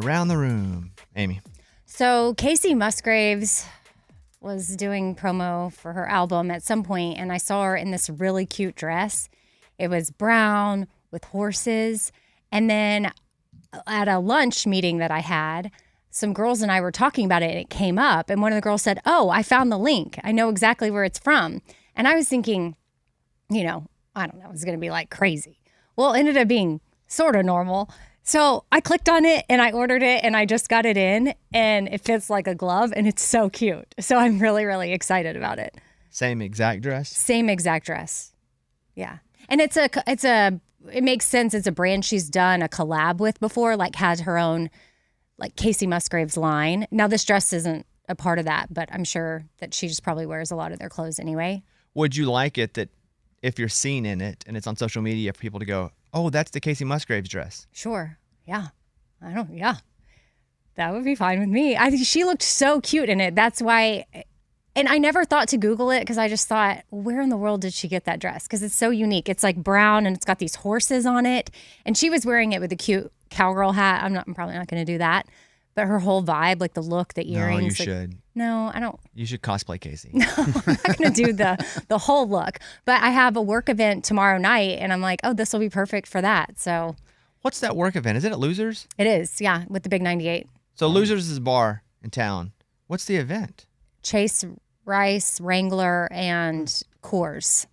Around the room. Amy. So Casey Musgraves was doing promo for her album at some point, and I saw her in this really cute dress. It was brown with horses. And then at a lunch meeting that I had, some girls and I were talking about it, and it came up. And one of the girls said, "Oh, I found the link. I know exactly where it's from." And I was thinking, I don't know, it's going to be like crazy. Well, it ended up being sort of normal. So I clicked on it and I ordered it and I just got it in and it fits like a glove and it's so cute. So I'm really, really excited about it. Same exact dress? Same exact dress. Yeah. And it makes sense. It's a brand she's done a collab with before, like has her own like Casey Musgraves line. Now this dress isn't a part of that, but I'm sure that she just probably wears a lot of their clothes anyway. Would you like it that if you're seen in it and it's on social media for people to go, "Oh, that's the Casey Musgraves dress"? Sure. Yeah. Yeah. That would be fine with me. I think she looked so cute in it. That's why. And I never thought to Google it because I just thought, where in the world did she get that dress? Because it's so unique. It's like brown and it's got these horses on it. And she was wearing it with a cute cowgirl hat. I'm probably not going to do that. But her whole vibe, like the look, the earrings. No, you should. should. No, I don't. You should cosplay Casey. No, I'm not going to do the whole look. But I have a work event tomorrow night and I'm like, oh, this will be perfect for that. So. What's that work event? Is it at Losers? It is, yeah, with the Big 98. So Losers is a bar in town. What's the event? Chase Rice, Wrangler, and Coors.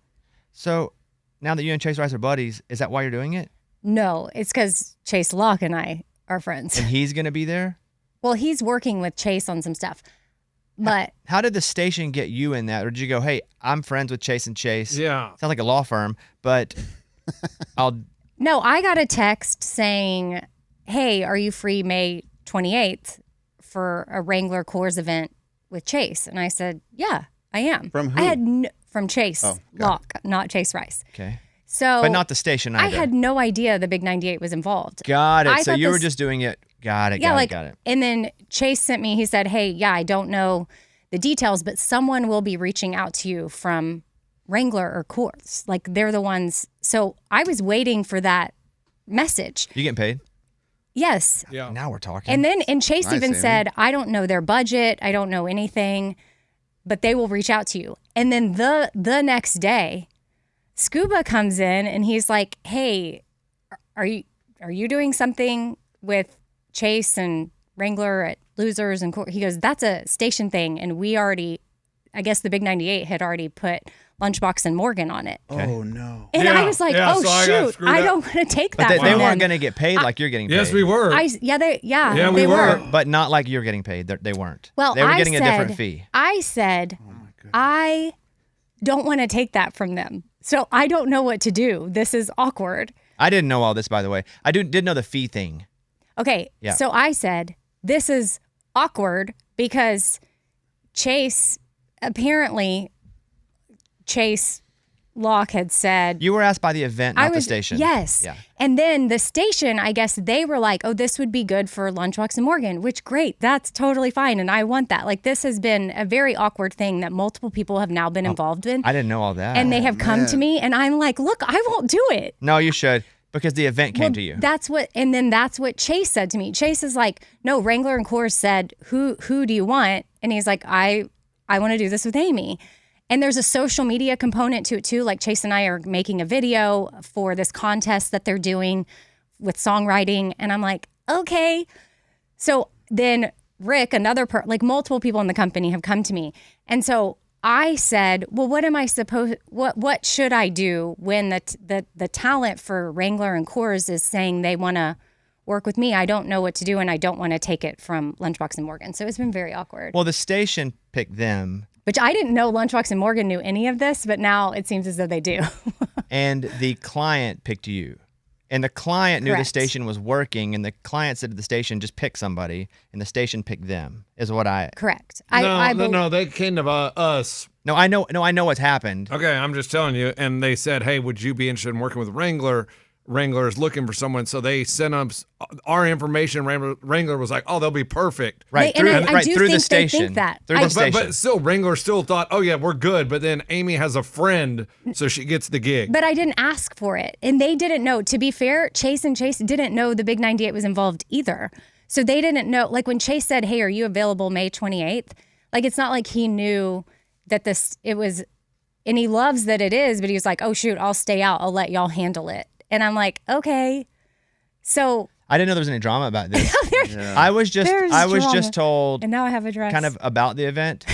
So now that you and Chase Rice are buddies, is that why you're doing it? No, it's because Chase Locke and I are friends. And he's going to be there? Well, he's working with Chase on some stuff. But how did the station get you in that? Or did you go, "Hey, I'm friends with Chase and Chase"? Yeah. Sounds like a law firm, but No, I got a text saying, "Hey, are you free May 28th for a Wrangler Coors event with Chase?" And I said, "Yeah, I am." From who? I had from Chase Locke, not Chase Rice. Okay. So, but not the station either. I had no idea the Big 98 was involved. Got it. So you were just doing it. Got it. Got it. And then Chase sent me, he said, "Hey, yeah, I don't know the details, but someone will be reaching out to you from Wrangler or Coors." Like they're the ones. So I was waiting for that message. You getting paid? Yes. Yeah. Now we're talking. And Chase even said, "I don't know their budget. I don't know anything, but they will reach out to you." And then the next day, Scuba comes in and he's like, "Hey, are you doing something with Chase and Wrangler at Losers?" And he goes, "That's a station thing, and we already, I guess the Big 98 had already put Lunchbox and Morgan on it." Okay. Oh no! And I was like, "Oh so shoot, I don't want to take that." But from they them. weren't going to get paid like you're getting paid. Yes, we were. They we were. But not like you're getting paid. They weren't. Well, they were getting a different fee. I said, I don't want to take that from them, so I don't know what to do. This is awkward. I didn't know all this, by the way. I did know the fee thing. Okay, Yeah. So I said, this is awkward because Chase Locke had said... You were asked by the event, not the station. Yes. Yeah. And then the station, I guess they were like, "Oh, this would be good for Lunchbox and Morgan," which great. That's totally fine. And I want that. Like, this has been a very awkward thing that multiple people have now been involved in. I didn't know all that. And they have come to me and I'm like, "Look, I won't do it." No, you should. Because the event came to you. That's what Chase said to me. Chase is like, "No, Wrangler and Coors said, who do you want?" And he's like, I want to do this with Amy. And there's a social media component to it too. Like Chase and I are making a video for this contest that they're doing with songwriting. And I'm like, okay. So then Rick, multiple people in the company have come to me. And so I said, well, what should I do when the talent for Wrangler and Coors is saying they want to work with me? I don't know what to do, and I don't want to take it from Lunchbox and Morgan. So it's been very awkward. Well, the station picked them. Which I didn't know Lunchbox and Morgan knew any of this, but now it seems as though they do. And the client picked you. And the client knew the Correct. station was working, and the client said to the station, "Just pick somebody," and the station picked them, is what I... Correct. No, they came to us. No, I know what's happened. Okay, I'm just telling you. And they said, "Hey, would you be interested in working with Wrangler?" Wrangler is looking for someone, so they sent us our information. Wrangler was like, "Oh, they'll be perfect." Right, I do through think the station. they think that. Through the station. But still, Wrangler still thought, "Oh yeah, we're good." But then Amy has a friend, so she gets the gig. But I didn't ask for it, and they didn't know. To be fair, Chase didn't know the Big 98 was involved either. So they didn't know, like when Chase said, hey, are you available May 28th? Like, it's not like he knew that it was, and he loves that it is, but he was like, oh shoot, I'll stay out. I'll let y'all handle it. And I'm like, okay. So I didn't know there was any drama about this. I was just told, and now I have a dress. kind of about the event.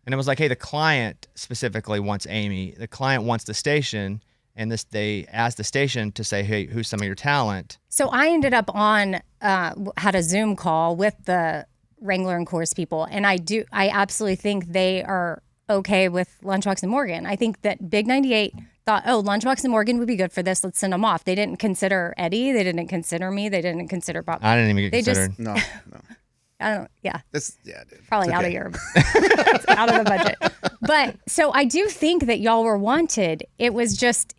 And it was like, hey, the client specifically wants Amy. The client wants the station. And they asked the station to say, hey, who's some of your talent? So I ended up had a Zoom call with the Wrangler and Coors people. And I absolutely think they are okay with Lunchbox and Morgan. I think that Big 98 thought, oh, Lunchbox and Morgan would be good for this. Let's send them off. They didn't consider Eddie. They didn't consider me. They didn't consider Bob. I didn't even get considered. No. I don't. Yeah. Dude. Probably out of your, it's out of the budget. But so I do think that y'all were wanted. It was just,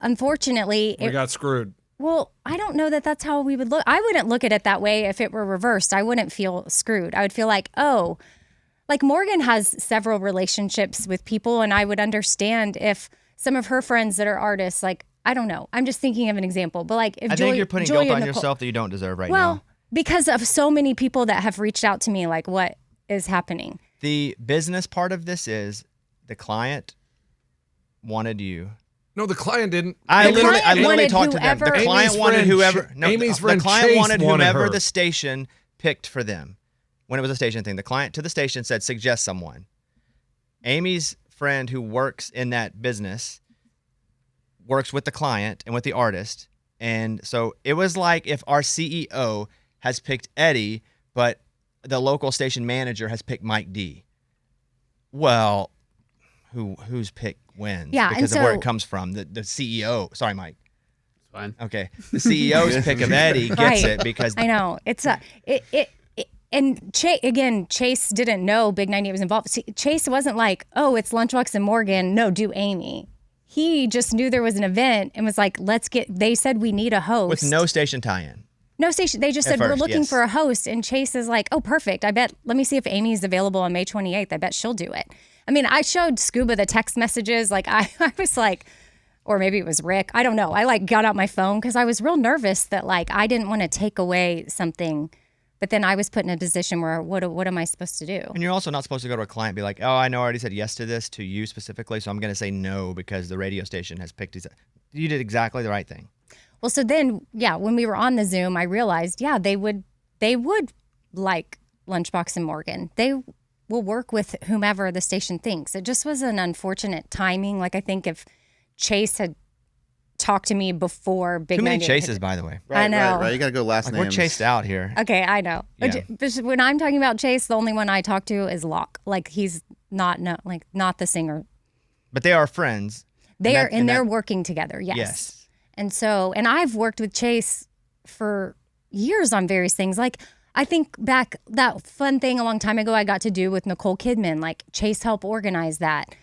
unfortunately. We got screwed. Well, I don't know that that's how we would look. I wouldn't look at it that way if it were reversed. I wouldn't feel screwed. I would feel like, oh, like Morgan has several relationships with people, and I would understand if some of her friends that are artists, like, I don't know. I'm just thinking of an example. But like if I think you're putting guilt on yourself that you don't deserve right now. Well, because of so many people that have reached out to me, like, what is happening? The business part of this is the client wanted you. No, the client didn't. I literally talked to them. The client wanted whoever. Amy's the friend client Chase wanted whomever her. the station picked for them. When it was a station thing, the client to the station said, suggest someone. Amy's friend who works in that business works with the client and with the artist. And so it was like if our CEO has picked Eddie, but the local station manager has picked Mike D. Well, whose pick wins? Yeah, because and of where so- it comes from. The CEO. Sorry, Mike. It's fine. Okay, the CEO's pick of Eddie gets Right. it because I know it's and Chase didn't know Big 98 was involved. See, Chase wasn't like, oh, it's Lunchbox and Morgan. No, do Amy. He just knew there was an event and was like, they said we need a host. with no station tie-in. No station. They just At said, we're first, looking yes. for a host. And Chase is like, oh, perfect. let me see if Amy's available on May 28th. I bet she'll do it. I mean, I showed Scuba the text messages. Like, I was like, or maybe it was Rick. I don't know. I like got out my phone because I was real nervous that like I didn't want to take away something. But then I was put in a position where what am I supposed to do? And you're also not supposed to go to a client and be like, oh, I know I already said yes to this to you specifically, so I'm going to say no because the radio station has picked these. You did exactly the right thing. Well, so then, yeah, when we were on the Zoom, I realized, yeah, they would like Lunchbox and Morgan. They will work with whomever the station thinks. It just was an unfortunate timing. Like, I think if Chase had talked to me before Big Too many 98 chases, by the way. Right, I know. Right. You got to go last Like, names. we're chased out here. Okay, I know. Yeah. But when I'm talking about Chase, the only one I talk to is Locke. Like, he's not the singer. But they are friends. They're working together. Yes. Yes. And so, and I've worked with Chase for years on various things. Like, I think back that fun thing a long time ago I got to do with Nicole Kidman. Like, Chase helped organize that.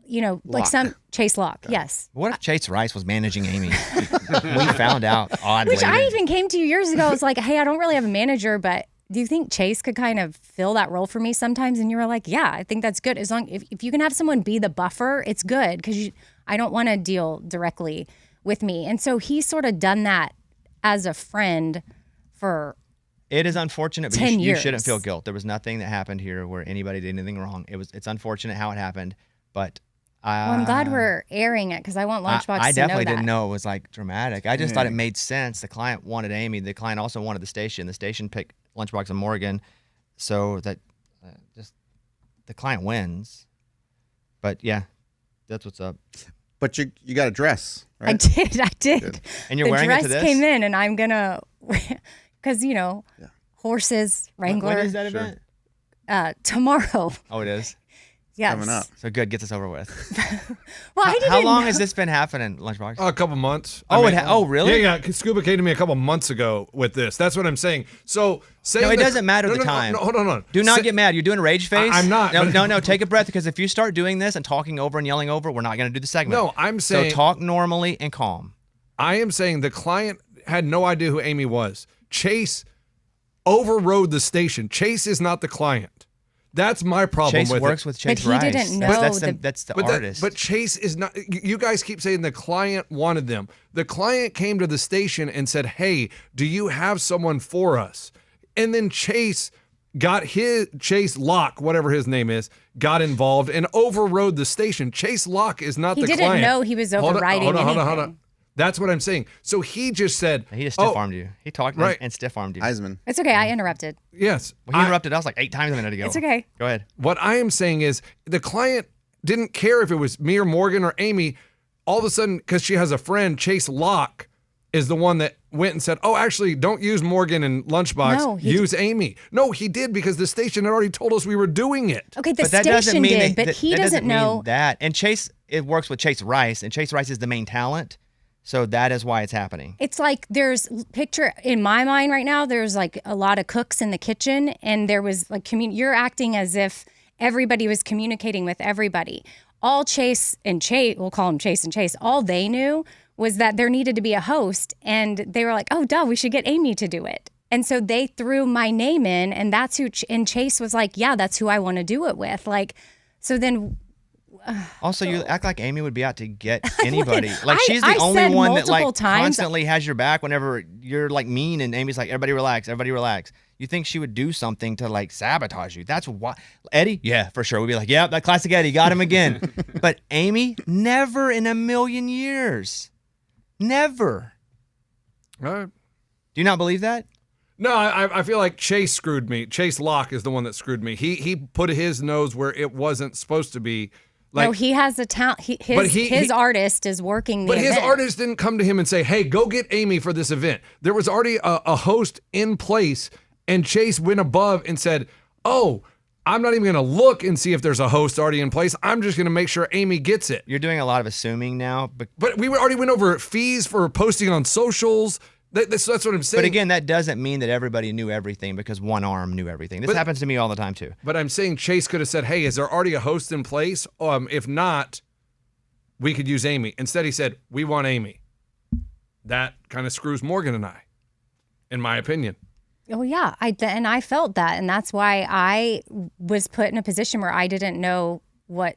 Like Locke. some Chase Locke. Yes. What if Chase Rice was managing Amy? We found out oddly. Which I even came to you years ago. I was like, hey, I don't really have a manager, but do you think Chase could kind of fill that role for me sometimes? And you were like, yeah, I think that's good. As long if you can have someone be the buffer, it's good because I don't want to deal directly with me. And so he's sort of done that as a friend for It is unfortunate, but 10 you years. shouldn't feel guilt. There was nothing that happened here where anybody did anything wrong. It's unfortunate how it happened, but I'm glad we're airing it because I want Lunchbox to know that. I definitely didn't know it was like dramatic. I just thought it made sense. The client wanted Amy. The client also wanted the station. The station picked Lunchbox and Morgan, so that just the client wins. But yeah, that's what's up. But you got a dress, right? I did. Good. And you're the wearing dress it to this? came in, and I'm gonna because horses, Wrangler. When is that event? Tomorrow. Oh, it is. Yes. Coming up. So good, gets us over with. Well, I didn't How long know. has this been happening, Lunchbox? A couple months. Really? Yeah. Scuba came to me a couple months ago with this. That's what I'm saying. So No, it doesn't matter the time. No, hold on. Do not get mad. You're doing a rage face. I'm not, but- No. Take a breath because if you start doing this and talking over and yelling over, we're not going to do the segment. No, I'm saying- So talk normally and calm. I am saying the client had no idea who Amy was. Chase overrode the station. Chase is not the client. That's my problem Chase with works it. with Chase But he Rice. didn't That's know that's the But artist. but Chase is not. You guys keep saying the client wanted them. The client came to the station and said, "Hey, do you have someone for us?" And then Chase Locke, whatever his name is, got involved and overrode the station. Chase Locke is not He the didn't client. know he was overriding Hold on. anything. That's what I'm saying. So he just said, He just stiff-armed you. He talked Right. and stiff-armed you. Heisman. It's okay. I interrupted. yes. Well, he interrupted us like 8 times a minute ago. It's okay. Go ahead. What I am saying is the client didn't care if it was me or Morgan or Amy. All of a sudden, because she has a friend, Chase Locke is the one that went and said, "Oh, actually, don't use Morgan and Lunchbox. No, he use Amy." No, he did because the station had already told us we were doing it. Okay, the But that doesn't station mean did, but he that doesn't doesn't mean know. that. And Chase, it works with Chase Rice, and Chase Rice is the main talent. So that is why it's happening. It's like there's picture in my mind right now. There's like a lot of cooks in the kitchen, and there was like you're acting as if everybody was communicating with everybody. All Chase, we'll call him Chase and Chase. All they knew was that there needed to be a host, and they were like, "Oh, duh, we should get Amy to do it." And so they threw my name in, and that's who. And Chase was like, "Yeah, that's who I want to do it with." Like, so then. Also, you act like Amy would be out to get anybody. Like I- she's the I only said one that like multiple times- constantly has your back whenever you're like mean, and Amy's like, "Everybody relax, everybody relax." You think she would do something to like sabotage you? That's why Eddie, yeah, for sure. We'd be like, "Yeah, that classic Eddie got him again." But Amy, never in a million years, never. Do you not believe that? No, I feel like Chase screwed me. Chase Locke is the one that screwed me. He put his nose where it wasn't supposed to be. Like, No, he has a talent. His artist is working the but his event. artist didn't come to him and say, "Hey, go get Amy for this event." There was already a host in place, and Chase went above and said, "Oh, I'm not even going to look and see if there's a host already in place. I'm just going to make sure Amy gets it." You're doing a lot of assuming now, but But we already went over fees for posting on socials. That's what I'm saying. But again, that doesn't mean that everybody knew everything because one arm knew everything. This happens to me all the time too. But I'm saying Chase could have said, "Hey, is there already a host in place? If not, we could use Amy." Instead, he said, "We want Amy." That kind of screws Morgan and I, in my opinion. Oh yeah, and I felt that, and that's why I was put in a position where I didn't know what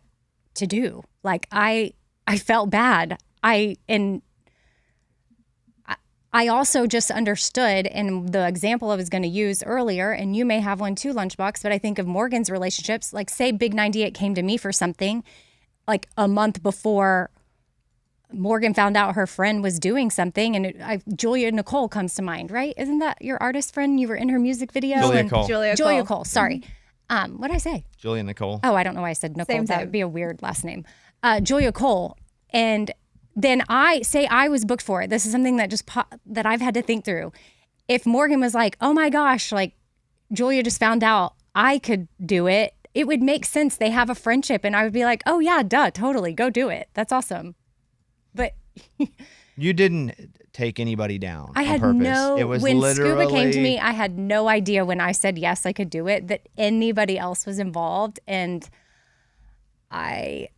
to do. Like I felt bad. I also just understood, and the example I was going to use earlier, and you may have one too, Lunchbox, but I think of Morgan's relationships. Like, say Big 98 came to me for something, like a month before Morgan found out her friend was doing something, and Julia Nicole comes to mind, right? Isn't that your artist friend? You were in her music video. Julia and Cole. Julia Cole. Sorry. What did I say? Julia Nicole. Oh, I don't know why I said Nicole. Same, That same. would be a weird last name. Julia Cole. And then I was booked for it. This is something that that I've had to think through. If Morgan was like, "Oh my gosh, like Julia just found out I could do it," it would make sense. They have a friendship, and I would be like, "Oh yeah, duh, totally, go do it. That's awesome." But You didn't take anybody down. I on had purpose. no. It was When literally, Scuba came to me, I had no idea when I said yes, I could do it, that anybody else was involved, and I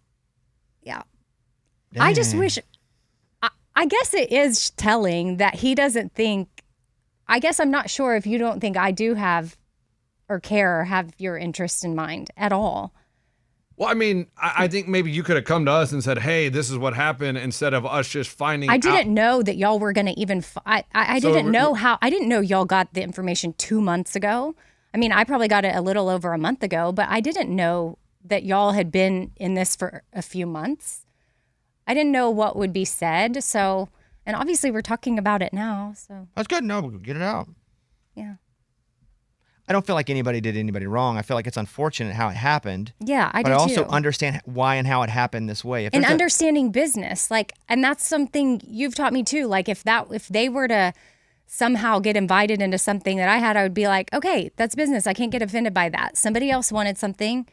just Dang. wish. I guess it is telling that he doesn't think. I guess I'm not sure if you don't think I do have, or care, or have your interest in mind at all. Well, I mean, I think maybe you could have come to us and said, "Hey, this is what happened," instead of us just finding I out. didn't know that y'all were gonna even. I So didn't know we're- how. I didn't know y'all got the information 2 months ago. I mean, I probably got it a little over a month ago, but I didn't know that y'all had been in this for a few months. I didn't know what would be said. So, and obviously we're talking about it now. So That's good. No, get it out. yeah, I don't feel like anybody did anybody wrong. I feel like it's unfortunate how it happened. yeah, I But do I also too. understand why and how it happened this way. If And there's a- understanding business, like, and that's something you've taught me too. Like, if they were to somehow get invited into something that I had, I would be like, okay, that's business. I can't get offended by that. Somebody else wanted something,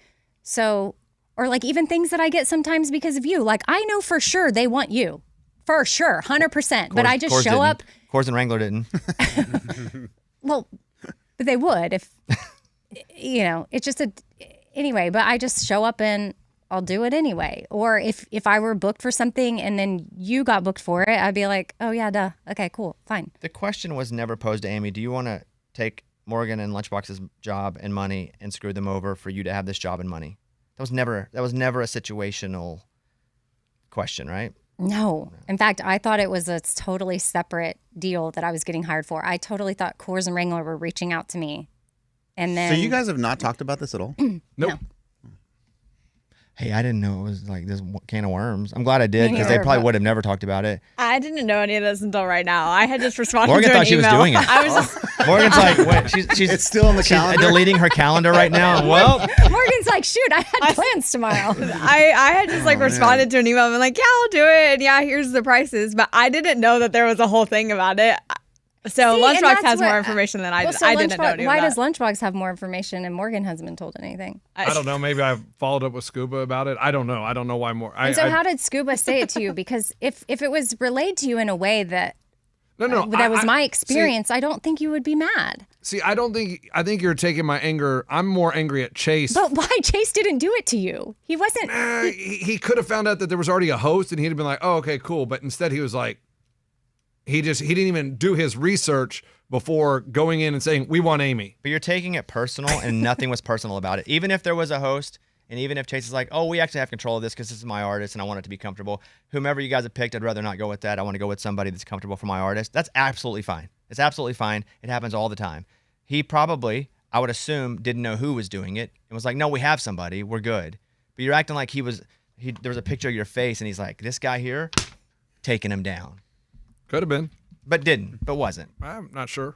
so, or like even things that I get sometimes because of you. Like, I know for sure they want you, for sure, 100%. But I just Coors show didn't. up. Coors and Wrangler didn't. Well, but they would if, it's just anyway, but I just show up and I'll do it anyway. Or if I were booked for something and then you got booked for it, I'd be like, oh yeah, duh. Okay, cool, fine. The question was never posed to Amy. Do you want to take Morgan and Lunchbox's job and money and screwed them over for you to have this job and money. That was never a situational question, right? No. In fact, I thought it was a totally separate deal that I was getting hired for. I totally thought Coors and Wrangler were reaching out to me. And then So you guys have not talked about this at all? Nope. No. Hey, I didn't know it was like this can of worms. I'm glad I did because they neither, probably but- would have never talked about it. I didn't know any of this until right now. I had just responded Morgan to thought an she was email. doing it. I was just Morgan's like, wait, she's It's still on the she's calendar? deleting her calendar right now. Well, Morgan's like, shoot, I had plans tomorrow. I had just like responded to an email and been like, yeah, I'll do it. And yeah, here's the prices. But I didn't know that there was a whole thing about it. So See, and Lunchbox that's has what- more information than I Well, did. so I didn't know any of why that. does Lunchbox have more information and Morgan hasn't been told anything? I don't know. Maybe I followed up with Scuba about it. I don't know. I don't know why more. And so how did Scuba say it to you? Because if it was relayed to you in a way that No. that was my experience, I don't think you would be mad. See, I think you're taking my anger. I'm more angry at Chase. But why Chase didn't do it to you? He wasn't. He could have found out that there was already a host, and he'd have been like, "Oh, okay, cool." But instead, he was like, he didn't even do his research before going in and saying, "We want Amy." but you're taking it personal, and nothing was personal about it. Even if there was a host, and even if Chase is like, "Oh, we actually have control of this because this is my artist, and I want it to be comfortable." Whomever you guys have picked, I'd rather not go with that. I want to go with somebody that's comfortable for my artist. That's absolutely fine. It's absolutely fine. It happens all the time. He probably, I would assume, didn't know who was doing it and was like, "No, we have somebody. We're good." But you're acting like there was a picture of your face, and he's like, "This guy here, taking him down," Could have been. but didn't, but wasn't. I'm not sure.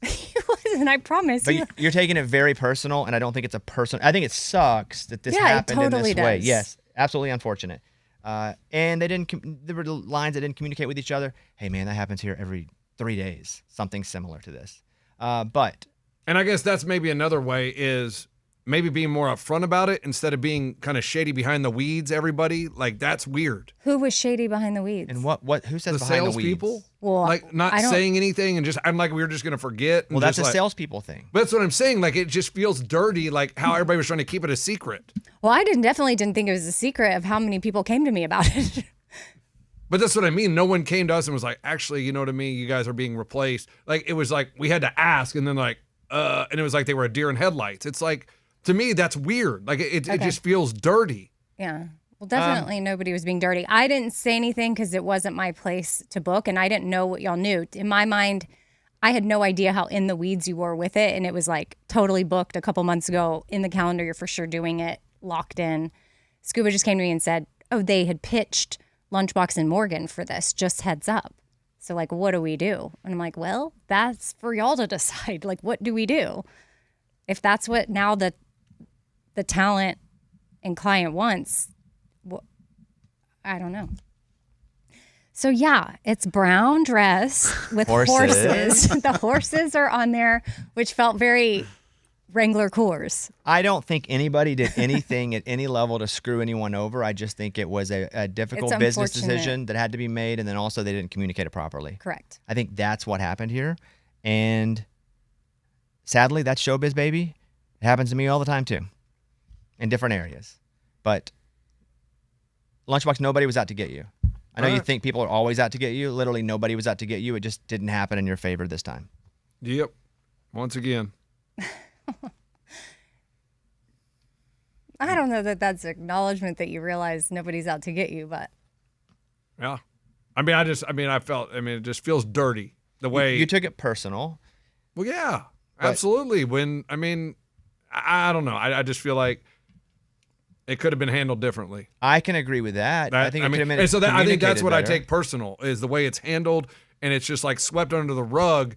He wasn't. I promise. But you're taking it very personal, and I don't think it's a personal. I think it sucks that this Yeah, it happened totally in this way. does. Yes, absolutely unfortunate. And they didn't. There were lines that didn't communicate with each other. Hey, man, that happens here every 3 days. Something similar to this. But And I guess that's maybe another way is maybe being more upfront about it instead of being kind of shady behind the weeds. Everybody like that's weird. Who was shady behind the weeds? and what? Who says The behind the weeds? salespeople, Well, like not I don't- saying anything and just I'm like we're just gonna forget. And Well, that's just a like, salespeople thing. But that's what I'm saying. Like it just feels dirty. Like how everybody was trying to keep it a secret. Well, I definitely didn't think it was a secret of how many people came to me about it. But that's what I mean. No one came to us and was like, actually, you know what I mean? You guys are being replaced. Like it was like we had to ask, and then like, and it was like they were a deer in headlights. It's like to me that's weird. Like it just feels dirty. Yeah. Well, definitely nobody was being dirty. I didn't say anything because it wasn't my place to book, and I didn't know what y'all knew. In my mind, I had no idea how in the weeds you were with it, and it was like totally booked a couple months ago in the calendar. You're for sure doing it, locked in. Scuba just came to me and said, "Oh, they had pitched Lunchbox and Morgan for this. Just heads up." So like, what do we do? And I'm like, well, that's for y'all to decide. Like, what do we do? If that's what now the talent and client wants, I don't know. So yeah, it's brown dress with horses. The horses are on there, which felt very Wrangler Coors. I don't think anybody did anything at any level to screw anyone over. I just think it was a difficult It's business unfortunate. decision that had to be made, and then also they didn't communicate it properly. Correct. I think that's what happened here. And sadly, that's showbiz, baby. It happens to me all the time, too, in different areas. But Lunchbox, nobody was out to get you. I know you think people are always out to get you. Literally, nobody was out to get you. It just didn't happen in your favor this time. Yep. Once again. I don't know that that's acknowledgement that you realize nobody's out to get you, but Yeah. It just feels dirty the way You took it personal. Well, yeah, absolutely. I don't know. I just feel like it could have been handled differently. I can agree with that. I think it could have been and so I think that's communicated what I better. take personal is the way it's handled, and it's just like swept under the rug,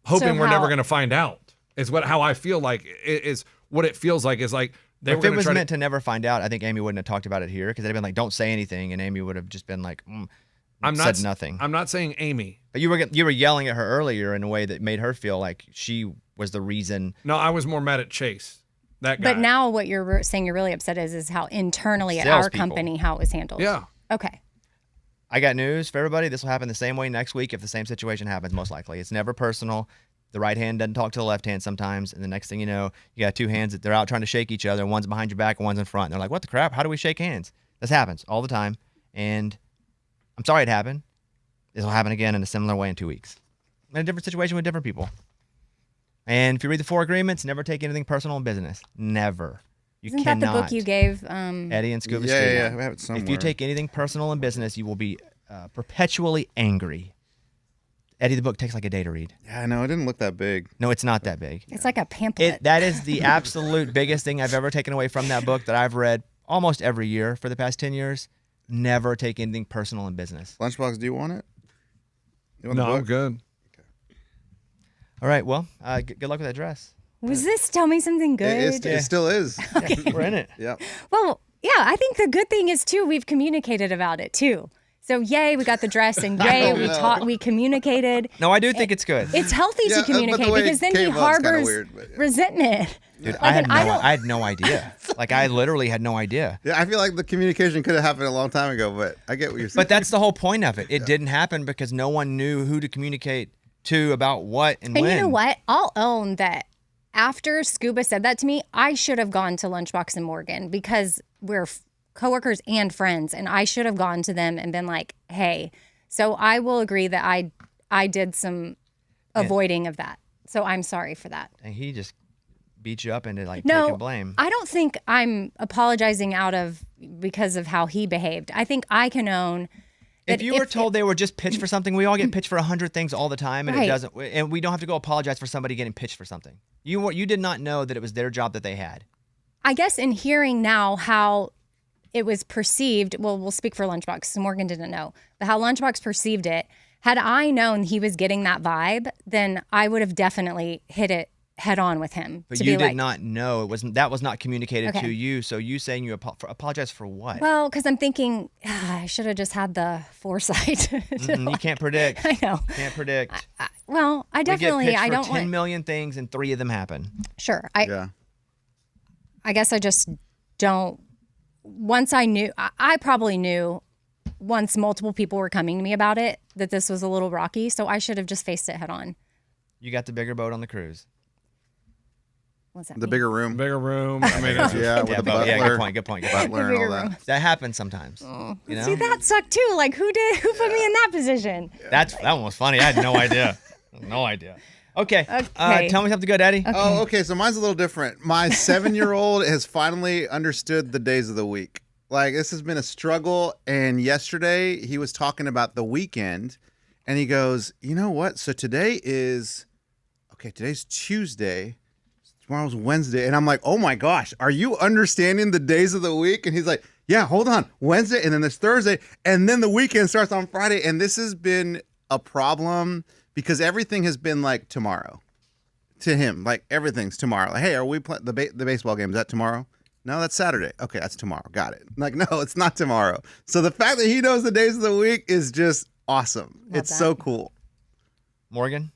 hoping So we're never how- going to find out. Is how I feel like is what it feels like is like they were If it going to was try meant to. to never find out, I think Amy wouldn't have talked about it here because they'd have been like, "Don't say anything," and Amy would have just been like, said nothing. I'm not saying Amy. But you were yelling at her earlier in a way that made her feel like she was the reason. No, I was more mad at Chase. That guy. but now what you're saying you're really upset is how internally at our Salespeople. company how it was handled. Yeah. Okay. I got news for everybody. This will happen the same way next week if the same situation happens, most likely. It's never personal. The right hand doesn't talk to the left hand sometimes. And the next thing you know, you got two hands that they're out trying to shake each other. One's behind your back and one's in front. And they're like, what the crap? How do we shake hands? This happens all the time. And I'm sorry it happened. This will happen again in a similar way in 2 weeks. In a different situation with different people. And if you read the 4 agreements, never take anything personal in business. Never. You Isn't cannot. that the book you gave? Eddie and Scuba Steve. Yeah, we have it somewhere. If you take anything personal in business, you will be perpetually angry. Eddie, the book takes like a day to read. Yeah, I know. It didn't look that big. No, it's not that big. It's like a pamphlet. That is the absolute biggest thing I've ever taken away from that book that I've read almost every year for the past 10 years. Never take anything personal in business. Lunchbox, do you want it? You want No, the I'm book? good. All right, well, good luck with that dress. Was this Tell Me Something Good? It still is. We're in it. Yep. Well, yeah, I think the good thing is, too, we've communicated about it, too. So, yay, we got the dress, and yay, we communicated. No, I do think it's good. It's healthy Yeah, to but the communicate way because then it he came up is kinda harbors weird, but yeah. resentment. Dude, Like, I and I don't- had no idea. Like, I literally had no idea. Yeah, I feel like the communication could have happened a long time ago, but I get what you're saying. But that's the whole point of it. It didn't happen because no one knew who to communicate to about what and when. And you know what? I'll own that after Scuba said that to me, I should have gone to Lunchbox and Morgan because we're coworkers and friends, and I should have gone to them and been like, hey. So I will agree that I did some avoiding of that. So I'm sorry for that. And he just beat you up into like No, taking blame. I don't think I'm apologizing because of how he behaved. I think I can own that If you were told they were just pitched for something, we all get pitched for 100 things all the time, and Right. it doesn't. And we don't have to go apologize for somebody getting pitched for something. You did not know that it was their job that they had. I guess in hearing now how it was perceived, well, we'll speak for Lunchbox. Morgan didn't know, but how Lunchbox perceived it. Had I known he was getting that vibe, then I would have definitely hit it head on with him. But to you be did like, not know that was not communicated Okay. to you. So you saying you apologize for what? Well, because I'm thinking I should have just had the foresight. You can't predict. I know. Can't predict. Well, I We definitely get pitched I for don't 10 want. million things, and 3 of them happen. Sure, yeah. I guess I just don't. Once I knew, I probably knew once multiple people were coming to me about it that this was a little rocky. So I should have just faced it head on. You got the bigger boat on the cruise. What's that The mean? bigger room. Bigger room. I mean, it's Yeah, with the boat. butler. Good point. Good point. Good point. Butler and all that. That happens sometimes. You know? See, that sucked too. Like, who put me in that position? that one was funny. I had no idea. No idea. Okay. Okay. Tell me something good, Eddie. Oh, okay. So mine's a little different. My 7-year-old has finally understood the days of the week. Like, this has been a struggle. And yesterday he was talking about the weekend, and he goes, you know what? So today's Tuesday. Tomorrow's Wednesday. And I'm like, oh my gosh, are you understanding the days of the week? And he's like, yeah, hold on. Wednesday, and then there's Thursday, and then the weekend starts on Friday. And this has been a problem because everything has been like tomorrow to him. Like, everything's tomorrow. Like, hey, are we playing the baseball game? Is that tomorrow? No, that's Saturday. Okay, that's tomorrow. Got it. Like, no, it's not tomorrow. So the fact that he knows the days of the week is just awesome. It's that. so cool. Morgan.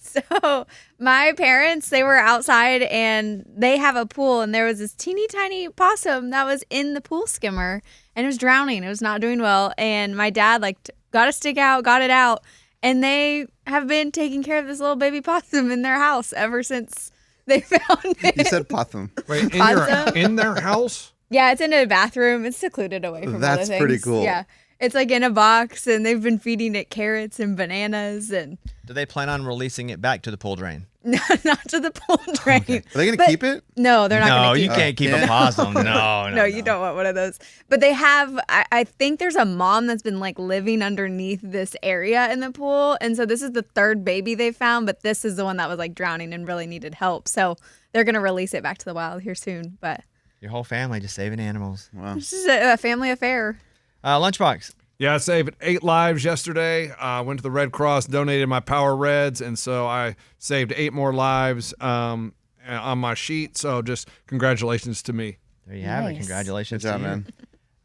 So my parents, they were outside and they have a pool, and there was this teeny tiny possum that was in the pool skimmer, and it was drowning. It was not doing well. And my dad got a stick out, got it out, and they have been taking care of this little baby possum in their house ever since they found it. You said Potham. wait, Possum? in their house? Yeah, it's in a bathroom. It's secluded away from That's other things. pretty cool. Yeah. It's like in a box, and they've been feeding it carrots and bananas, and Do they plan on releasing it back to the pool drain? not to the pool drain. Are they going to But- keep it? No, they're not No, going to you keep can't keep a Yeah. possum. No, No, you don't want one of those. But they have, I think there's a mom that's been like living underneath this area in the pool. And so this is the 3rd baby they found, but this is the one that was like drowning and really needed help. So they're going to release it back to the wild here soon. But Your whole family just saving animals. Wow. this is a family affair. Lunchbox. Yeah, I saved 8 lives yesterday. Went to the Red Cross, donated my Power Reds, and so I saved 8 more lives on my sheet. So just congratulations to me. There you have it. Nice. Congratulations Good job, to you.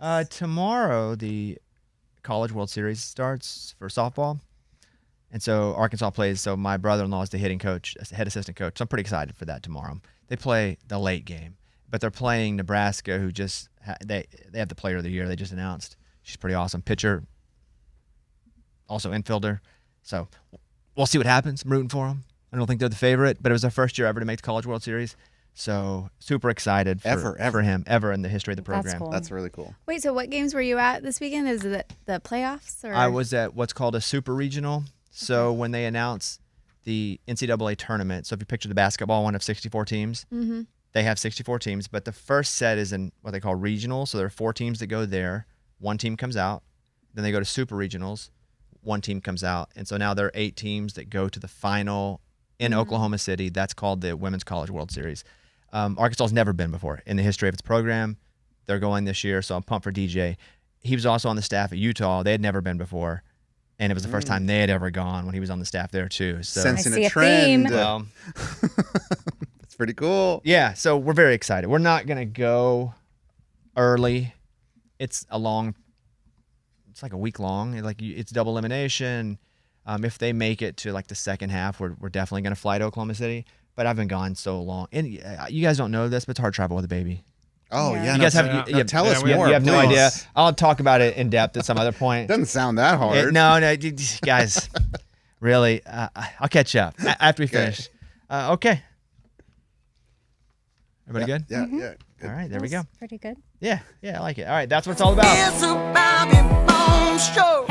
man. Tomorrow, the College World Series starts for softball. And so Arkansas plays. So my brother-in-law is the head assistant coach. So I'm pretty excited for that tomorrow. They play the late game, but they're playing Nebraska, who just they have the player of the year. They just announced. She's pretty awesome. Pitcher, also infielder. So we'll see what happens. I'm rooting for them. I don't think they're the favorite, but it was their first year ever to make the College World Series. So super excited for him, ever in the history of the program. That's cool. That's really cool. Wait, so what games were you at this weekend? Is it the playoffs? Or? I was at what's called a super regional. So when they announce the NCAA tournament. So if you picture the basketball one of 64 teams, they have 64 teams, but the first set is in what they call regionals. So there are 4 teams that go there. 1 team comes out. Then they go to super regionals. 1 team comes out. And so now there are 8 teams that go to the final in Oklahoma City. That's called the Women's College World Series. Arkansas's never been before in the history of its program. They're going this year, so I'm pumped for DJ. He was also on the staff at Utah. They had never been before. And it was the first time they had ever gone when he was on the staff there too. So Sensing I see a a trend. theme. well, That's pretty cool. yeah, so we're very excited. We're not going to go early. It's like a week long. It's double elimination. If they make it to like the second half, we're definitely going to fly to Oklahoma City. But I've been gone so long. And you guys don't know this, but it's hard to travel with a baby. Oh, Yeah. yeah. You no, guys have no, tell us you more. have no please. idea. I'll talk about it in depth at some other point. Doesn't sound that hard. No, guys, really, I'll catch you up after we finish. Okay. Everybody good? Yeah, yeah. Good. All right, there we go. Pretty good. Yeah, I like it. All right, that's what it's all about. It's a Bobby Bones Show.